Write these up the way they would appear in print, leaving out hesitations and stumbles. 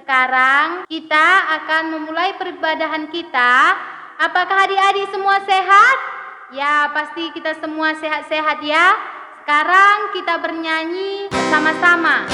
Sekarang kita akan memulai peribadahan kita. Apakah adik-adik semua sehat? Ya, pasti kita semua sehat-sehat ya. Sekarang kita bernyanyi bersama-sama.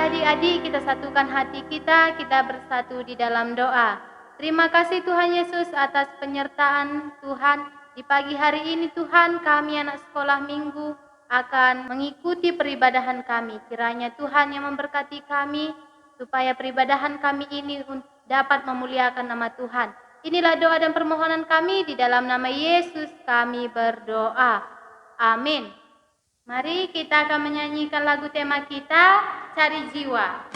Adik-adik, kita satukan hati kita bersatu di dalam doa. Terima kasih Tuhan Yesus atas penyertaan Tuhan. Di pagi hari ini Tuhan, kami anak sekolah minggu akan mengikuti peribadahan kami. Kiranya Tuhan yang memberkati kami, supaya peribadahan kami ini dapat memuliakan nama Tuhan. Inilah doa dan permohonan kami, di dalam nama Yesus kami berdoa. Amin. Mari kita akan menyanyikan lagu tema kita, Cari Jiwa.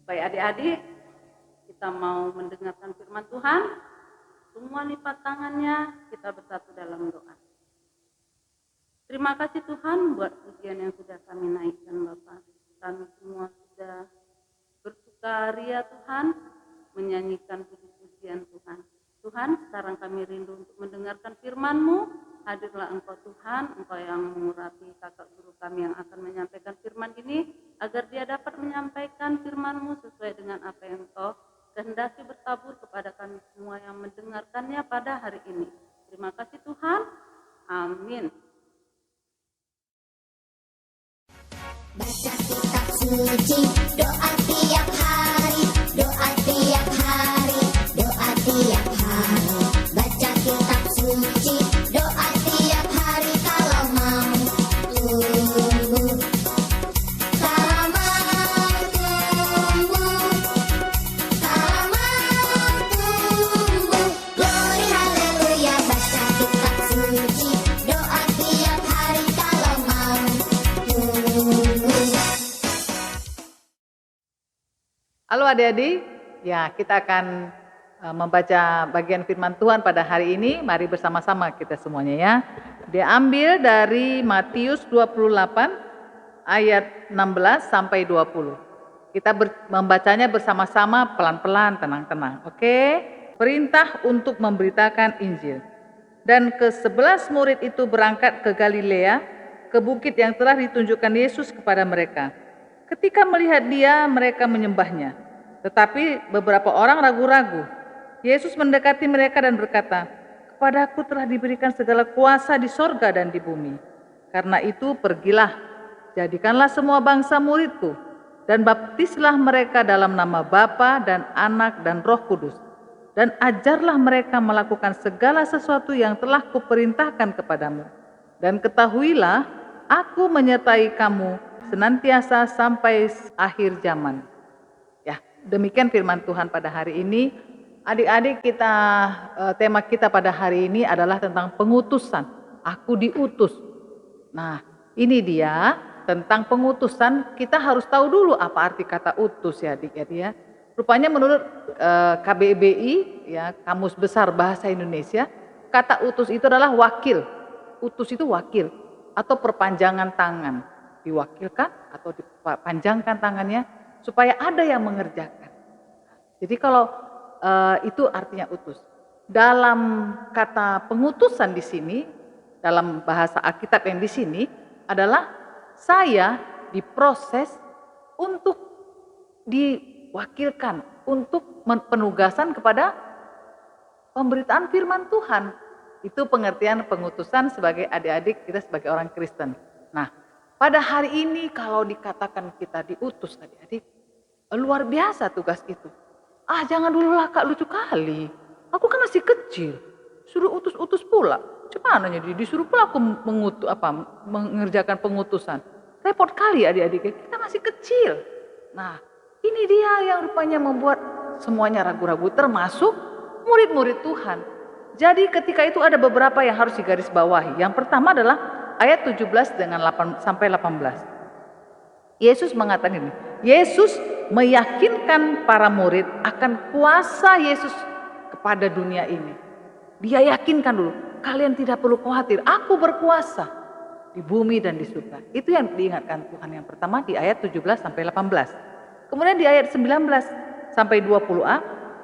Baik adik-adik, kita mau mendengarkan firman Tuhan. Semua lipat tangannya, kita bersatu dalam doa. Terima kasih Tuhan buat pujian yang sudah kami naikkan Bapak. Kami semua sudah bersukaria Tuhan, menyanyikan puji-pujian Tuhan. Tuhan, sekarang kami rindu untuk mendengarkan firman-Mu. Hadirlah Engkau Tuhan, Engkau yang mengurapi kakak guru kami yang akan menyampaikan firman ini, agar dia dapat menyampaikan firman-Mu sesuai dengan apa yang Engkau kehendaki bertabur kepada kami semua yang mendengarkannya pada hari ini. Terima kasih Tuhan. Amin. Baca kitab suci, doa tiap hari, doa tiap hari, doa tiap hari. Baca kitab suci, doa tiap hari kalau mau tumbuh. Kalau mau tumbuh, kalau mau tumbuh. Glory haleluya, baca kitab suci, doa tiap hari kalau mau tumbuh. Halo adik-adik, ya kita akan membaca bagian firman Tuhan pada hari ini. Mari bersama-sama kita semuanya ya. Diambil dari Matius 28 ayat 16 sampai 20. Kita membacanya bersama-sama pelan-pelan, tenang-tenang. Oke? Perintah untuk memberitakan Injil. Dan ke-11 murid itu berangkat ke Galilea, ke bukit yang telah ditunjukkan Yesus kepada mereka. Ketika melihat dia, mereka menyembahnya. Tetapi beberapa orang ragu-ragu. Yesus mendekati mereka dan berkata, "Kepadaku telah diberikan segala kuasa di sorga dan di bumi. Karena itu pergilah, jadikanlah semua bangsa muridku, dan baptislah mereka dalam nama Bapa dan Anak dan Roh Kudus, dan ajarlah mereka melakukan segala sesuatu yang telah kuperintahkan kepadamu. Dan ketahuilah, aku menyertai kamu senantiasa sampai akhir zaman. Ya, demikian firman Tuhan pada hari ini. Adik-adik, tema kita pada hari ini adalah tentang pengutusan. Aku diutus. Nah, ini dia tentang pengutusan. Kita harus tahu dulu apa arti kata utus ya adik-adik ya. Rupanya menurut KBBI ya, Kamus Besar Bahasa Indonesia, kata utus itu adalah wakil. Utus itu wakil atau perpanjangan tangan. Diwakilkan atau dipanjangkan tangannya supaya ada yang mengerjakan. Jadi kalau itu artinya utus. Dalam kata pengutusan di sini, dalam bahasa Alkitab yang di sini adalah saya diproses untuk diwakilkan, untuk penugasan kepada pemberitaan firman Tuhan. Itu pengertian pengutusan sebagai adik-adik kita sebagai orang Kristen. Nah, pada hari ini kalau dikatakan kita diutus adik-adik, luar biasa tugas itu. Jangan dulu lah Kak, lucu kali. Aku kan masih kecil, suruh utus-utus pula. Gimana jadi disuruh pula aku mengerjakan pengutusan. Repot kali adik-adik, kita masih kecil. Nah, ini dia yang rupanya membuat semuanya ragu-ragu, termasuk murid-murid Tuhan. Jadi ketika itu ada beberapa yang harus digarisbawahi. Yang pertama adalah ayat 17 dengan 8 sampai 18. Yesus mengatakan ini. Yesus meyakinkan para murid akan kuasa Yesus kepada dunia ini. Dia yakinkan dulu, kalian tidak perlu khawatir, aku berkuasa di bumi dan di surga. Itu yang diingatkan Tuhan yang pertama di ayat 17 sampai 18. Kemudian di ayat 19 sampai 20a,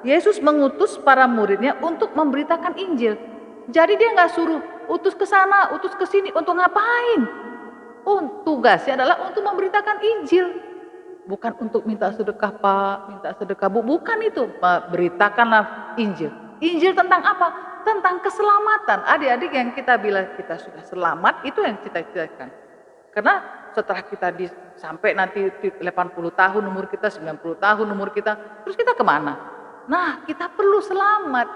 Yesus mengutus para muridnya untuk memberitakan Injil. Jadi dia nggak suruh utus ke sana, utus ke sini untuk ngapain? Tugasnya adalah untuk memberitakan Injil. Bukan untuk minta sedekah Pak, minta sedekah Bu, bukan itu. Beritakanlah Injil. Injil tentang apa? Tentang keselamatan. Adik-adik yang kita bilang kita sudah selamat, itu yang kita cita-citakan. Karena setelah kita sampai nanti 80 tahun umur kita, 90 tahun umur kita, terus kita kemana? Nah, kita perlu selamat.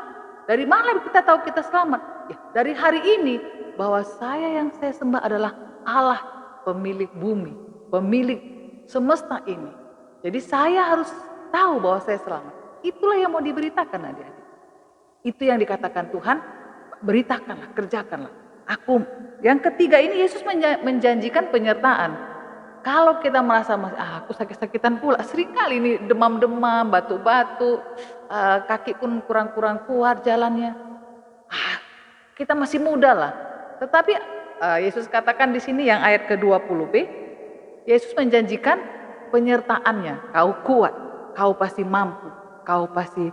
Dari mana kita tahu kita selamat? Ya, dari hari ini bahwa saya sembah adalah Allah, pemilik bumi, pemilik semesta ini. Jadi saya harus tahu bahwa saya selamat. Itulah yang mau diberitakan adik-adik. Itu yang dikatakan Tuhan, beritakanlah, kerjakanlah. Yang ketiga ini Yesus menjanjikan penyertaan. Kalau kita merasa aku sakit-sakitan pula, seringkali ini demam-demam, batuk-batuk, kaki pun kurang-kurang kuat jalannya. Kita masih muda lah. Tetapi Yesus katakan di sini yang ayat ke-20b, Yesus menjanjikan penyertaannya. Kau kuat, kau pasti mampu, kau pasti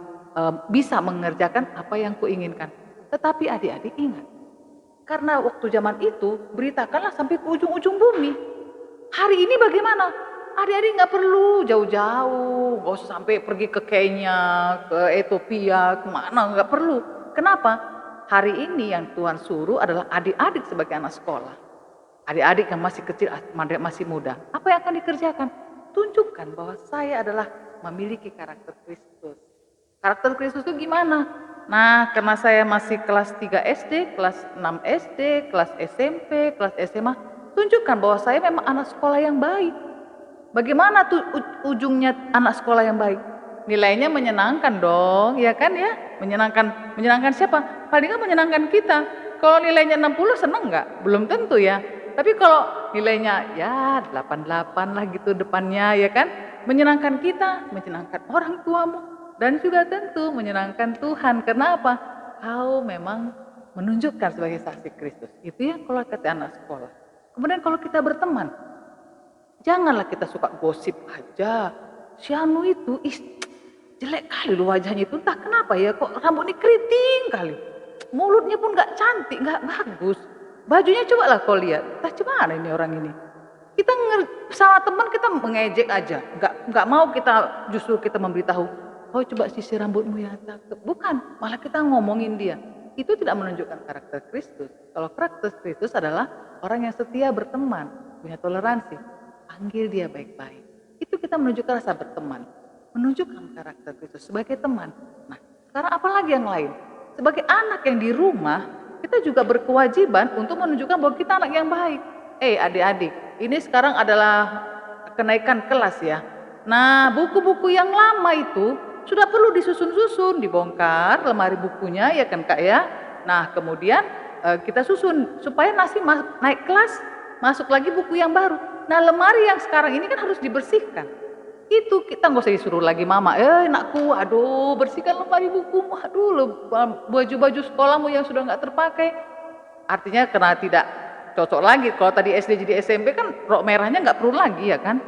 bisa mengerjakan apa yang kuinginkan. Tetapi adik-adik ingat, karena waktu zaman itu beritakanlah sampai ke ujung-ujung bumi. Hari ini bagaimana? Adik-adik nggak perlu jauh-jauh, nggak usah sampai pergi ke Kenya, ke Ethiopia, kemana, nggak perlu. Kenapa? Hari ini yang Tuhan suruh adalah adik-adik sebagai anak sekolah. Adik-adik yang masih kecil, masih muda. Apa yang akan dikerjakan? Tunjukkan bahwa saya adalah memiliki karakter Kristus. Karakter Kristus itu gimana? Nah, karena saya masih kelas 3 SD, kelas 6 SD, kelas SMP, kelas SMA, tunjukkan bahwa saya memang anak sekolah yang baik. Bagaimana tuh ujungnya anak sekolah yang baik? Nilainya menyenangkan dong, ya kan ya? Menyenangkan siapa? Paling nggak menyenangkan kita. Kalau nilainya 60 seneng nggak? Belum tentu ya. Tapi kalau nilainya ya 88 lah gitu depannya ya kan. Menyenangkan kita, menyenangkan orang tuamu. Dan juga tentu menyenangkan Tuhan. Kenapa? Kau memang menunjukkan sebagai saksi Kristus. Itu ya kalau kata anak sekolah. Kemudian kalau kita berteman, janganlah kita suka gosip aja. Si Anu itu jelek kali loh wajahnya itu. Entah kenapa ya kok rambutnya keriting kali. Mulutnya pun gak cantik, gak bagus. Bajunya coba lah kau lihat. Entah gimana ini orang ini. Kita sama teman kita mengejek aja. Gak mau kita justru kita memberitahu. Oh coba sisir rambutmu ya. Bukan, malah kita ngomongin dia. Itu tidak menunjukkan karakter Kristus. Kalau karakter Kristus adalah orang yang setia berteman, punya toleransi. panggil dia baik-baik. Itu kita menunjukkan rasa berteman, menunjukkan karakter Kristus sebagai teman. Nah, sekarang apalagi yang lain? Sebagai anak yang di rumah, kita juga berkewajiban untuk menunjukkan bahwa kita anak yang baik. Adik-adik, ini sekarang adalah kenaikan kelas ya. Nah, buku-buku yang lama itu sudah perlu disusun-susun, dibongkar lemari bukunya ya kan Kak ya. Nah, kemudian kita susun supaya naik kelas, masuk lagi buku yang baru. Nah, lemari yang sekarang ini kan harus dibersihkan. Itu kita nggak usah disuruh lagi mama, nakku, aduh bersihkan lemari bukumu, aduh baju-baju sekolahmu yang sudah nggak terpakai. Artinya karena tidak cocok lagi. Kalau tadi SD jadi SMP kan rok merahnya nggak perlu lagi ya kan.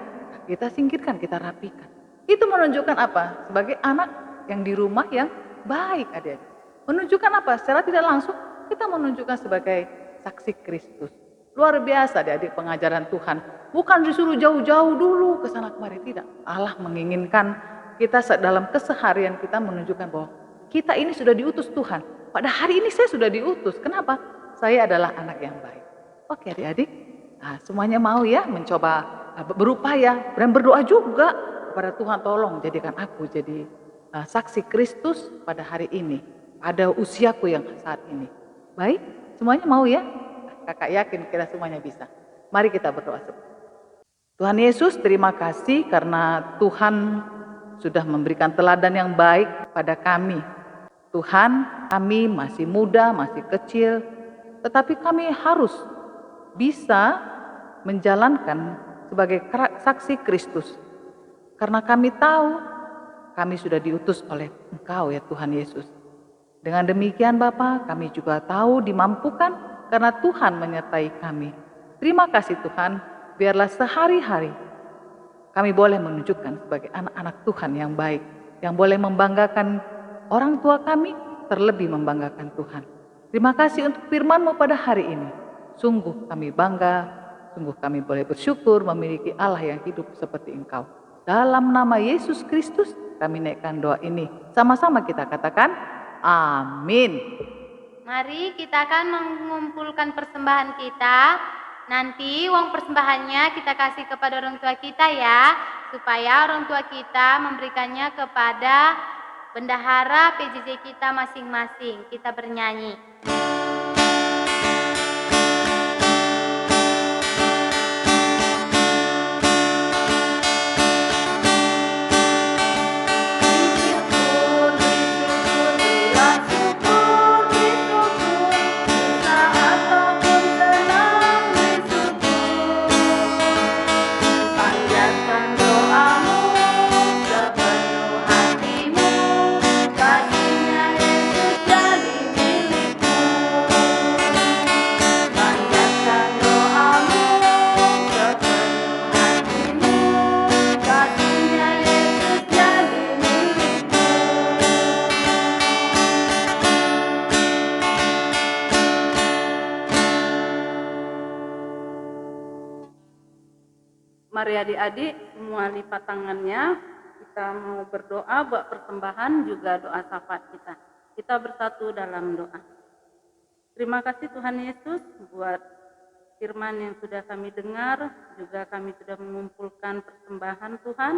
Kita singkirkan, kita rapikan. Itu menunjukkan apa? Sebagai anak yang di rumah yang baik adik-adik. Menunjukkan apa? Secara tidak langsung kita menunjukkan sebagai saksi Kristus. Luar biasa adik-adik pengajaran Tuhan. Bukan disuruh jauh-jauh dulu ke sana kemari, tidak. Allah menginginkan kita dalam keseharian kita menunjukkan bahwa kita ini sudah diutus Tuhan. Pada hari ini saya sudah diutus. Kenapa? Saya adalah anak yang baik. Oke adik-adik, nah, semuanya mau ya mencoba berupaya dan berdoa juga kepada Tuhan, tolong jadikan aku jadi saksi Kristus pada hari ini, pada usiaku yang saat ini. Baik, semuanya mau ya? Kakak yakin kita semuanya bisa. Mari kita berdoa. Tuhan Yesus, terima kasih karena Tuhan sudah memberikan teladan yang baik pada kami. Tuhan, kami masih muda, masih kecil, tetapi kami harus bisa menjalankan sebagai saksi Kristus. Karena kami tahu kami sudah diutus oleh Engkau ya Tuhan Yesus. Dengan demikian Bapa, kami juga tahu dimampukan karena Tuhan menyertai kami. Terima kasih Tuhan, biarlah sehari-hari kami boleh menunjukkan sebagai anak-anak Tuhan yang baik, yang boleh membanggakan orang tua kami, terlebih membanggakan Tuhan. Terima kasih untuk firman-Mu pada hari ini. Sungguh kami bangga, sungguh kami boleh bersyukur memiliki Allah yang hidup seperti Engkau. Dalam nama Yesus Kristus kami naikkan doa ini. Sama-sama kita katakan, amin. Mari kita akan mengumpulkan persembahan kita. Nanti uang persembahannya kita kasih kepada orang tua kita ya, supaya orang tua kita memberikannya kepada bendahara PJJ kita masing-masing. Kita bernyanyi. Mari adik-adik semua lipat tangannya, kita mau berdoa buat persembahan juga doa syafaat kita. Kita bersatu dalam doa. Terima kasih Tuhan Yesus buat firman yang sudah kami dengar, juga kami sudah mengumpulkan persembahan Tuhan.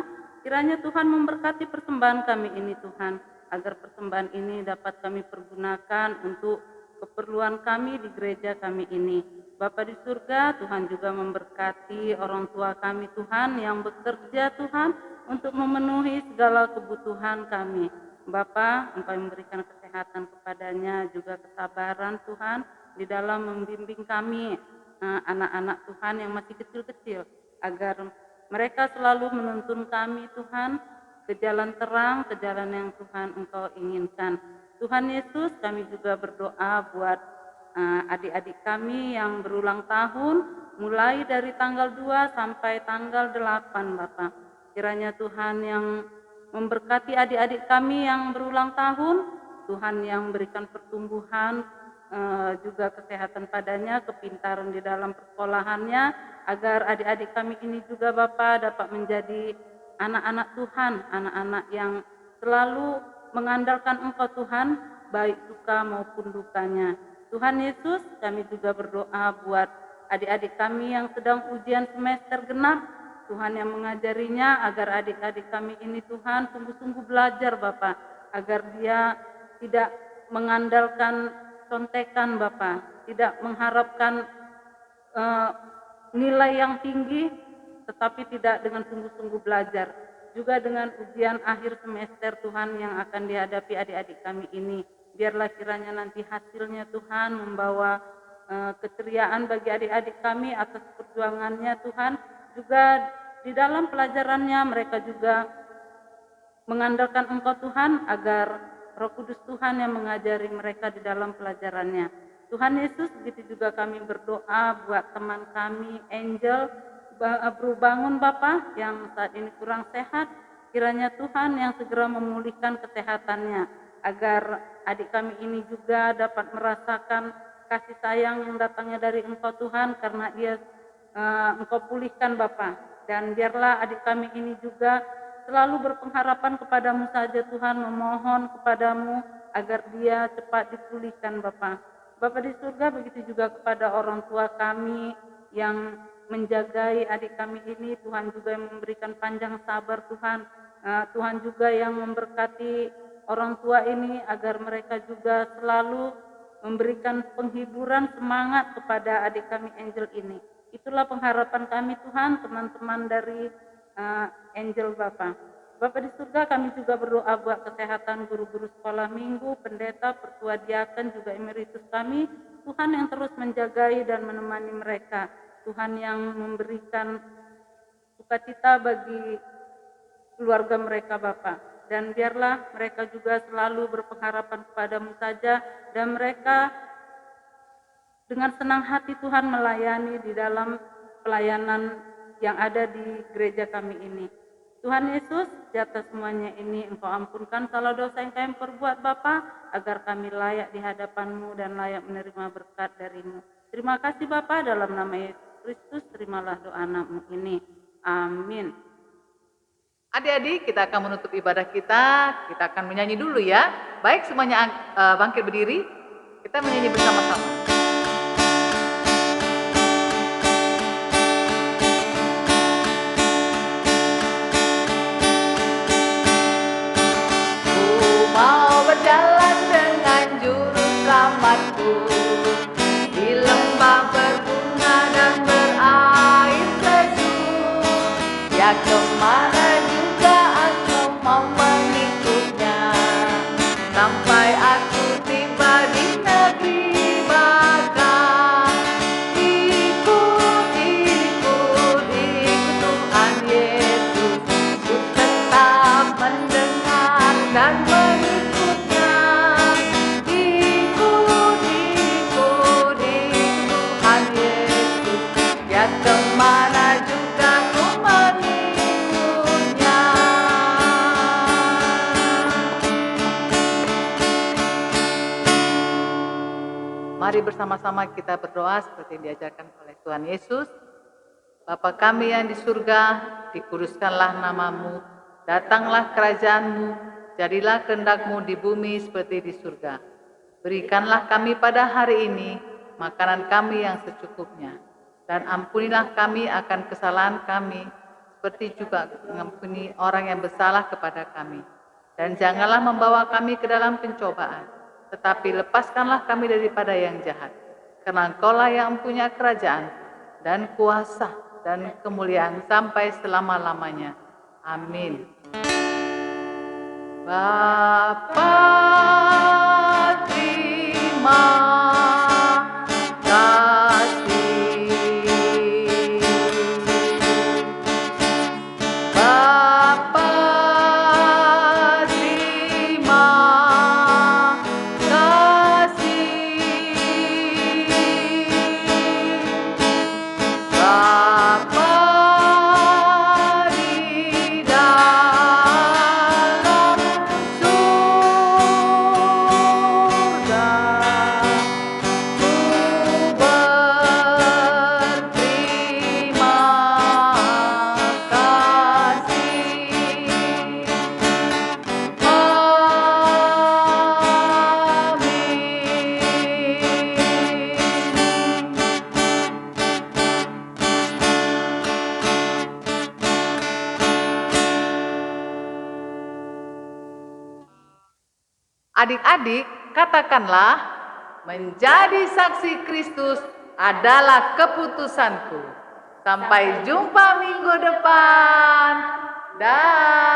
Kiranya Tuhan memberkati persembahan kami ini Tuhan, agar persembahan ini dapat kami pergunakan untuk keperluan kami di gereja kami ini. Bapa di surga, Tuhan juga memberkati orang tua kami Tuhan yang bekerja Tuhan untuk memenuhi segala kebutuhan kami. Bapa, Engkau memberikan kesehatan kepadanya, juga kesabaran Tuhan di dalam membimbing kami anak-anak Tuhan yang masih kecil-kecil, agar mereka selalu menuntun kami Tuhan ke jalan terang, ke jalan yang Tuhan Engkau inginkan. Tuhan Yesus, kami juga berdoa buat adik-adik kami yang berulang tahun, mulai dari tanggal 2 sampai tanggal 8 Bapak. Kiranya Tuhan yang memberkati adik-adik kami yang berulang tahun, Tuhan yang memberikan pertumbuhan, juga kesehatan padanya, kepintaran di dalam persekolahannya, agar adik-adik kami ini juga Bapak dapat menjadi anak-anak Tuhan, anak-anak yang selalu mengandalkan Engkau Tuhan, baik suka maupun dukanya. Tuhan Yesus, kami juga berdoa buat adik-adik kami yang sedang ujian semester genap, Tuhan yang mengajarinya agar adik-adik kami ini Tuhan sungguh-sungguh belajar Bapa, agar dia tidak mengandalkan contekan Bapa, tidak mengharapkan nilai yang tinggi, tetapi tidak dengan sungguh-sungguh belajar. Juga dengan ujian akhir semester Tuhan yang akan dihadapi adik-adik kami ini, biarlah kiranya nanti hasilnya Tuhan membawa keceriaan bagi adik-adik kami atas perjuangannya Tuhan. Juga di dalam pelajarannya mereka juga mengandalkan Engkau Tuhan, agar Roh Kudus Tuhan yang mengajari mereka di dalam pelajarannya. Tuhan Yesus, begitu juga kami berdoa buat teman kami Angel baru bangun Bapa yang saat ini kurang sehat. Kiranya Tuhan yang segera memulihkan kesehatannya, agar adik kami ini juga dapat merasakan kasih sayang yang datangnya dari Engkau Tuhan, karena ia Engkau pulihkan Bapa. Dan biarlah adik kami ini juga selalu berpengharapan kepadamu saja Tuhan, memohon kepadamu agar dia cepat dipulihkan Bapa. Bapa di surga, begitu juga kepada orang tua kami yang menjagai adik kami ini, Tuhan juga yang memberikan panjang sabar Tuhan. Tuhan juga yang memberkati orang tua ini agar mereka juga selalu memberikan penghiburan semangat kepada adik kami Angel ini. Itulah pengharapan kami Tuhan, teman-teman dari Angel Bapa. Bapa di surga, kami juga berdoa buat kesehatan guru-guru sekolah minggu, pendeta, pertua diaken, juga emeritus kami. Tuhan yang terus menjagai dan menemani mereka. Tuhan yang memberikan sukacita bagi keluarga mereka Bapa. Dan biarlah mereka juga selalu berpengharapan kepadamu saja, dan mereka dengan senang hati Tuhan melayani di dalam pelayanan yang ada di gereja kami ini. Tuhan Yesus, di atas semuanya ini Engkau ampunkan salah dosa yang kami perbuat Bapa, agar kami layak di hadapan-Mu dan layak menerima berkat dari-Mu. Terima kasih Bapa, dalam nama Yesus Kristus terimalah doa anak-Mu ini. Amin. Adik-adik, kita akan menutup ibadah kita akan menyanyi dulu ya. Baik, semuanya bangkit berdiri, kita menyanyi bersama-sama. Berjalan dengan juru selamatku di lembah berbunga dan berair sejuk. Ya, kemana juga aku mau mengikutnya, sampai aku tiba di negeri baka. Ikut Tuhan Yesus, ku tetap mendengar dan mengikutnya. Ikut Tuhan Yesus, ya kemana juga ku mengikutnya. Mari bersama-sama kita berdoa seperti yang diajarkan oleh Tuhan Yesus. Bapa kami yang di surga, dikuduskanlah namamu, datanglah kerajaan-Mu, jadilah kehendak-Mu di bumi seperti di surga. Berikanlah kami pada hari ini makanan kami yang secukupnya, dan ampunilah kami akan kesalahan kami, seperti juga mengampuni orang yang bersalah kepada kami. Dan janganlah membawa kami ke dalam pencobaan, tetapi lepaskanlah kami daripada yang jahat. Karena Engkaulah yang mempunyai kerajaan dan kuasa dan kemuliaan sampai selama-lamanya. Amin. Bapa, terima kasih. Bapa, terima kasih. Bapa di dalam surga, Adik-adik, katakanlah, menjadi saksi Kristus adalah keputusanku. Sampai jumpa minggu depan. Dah.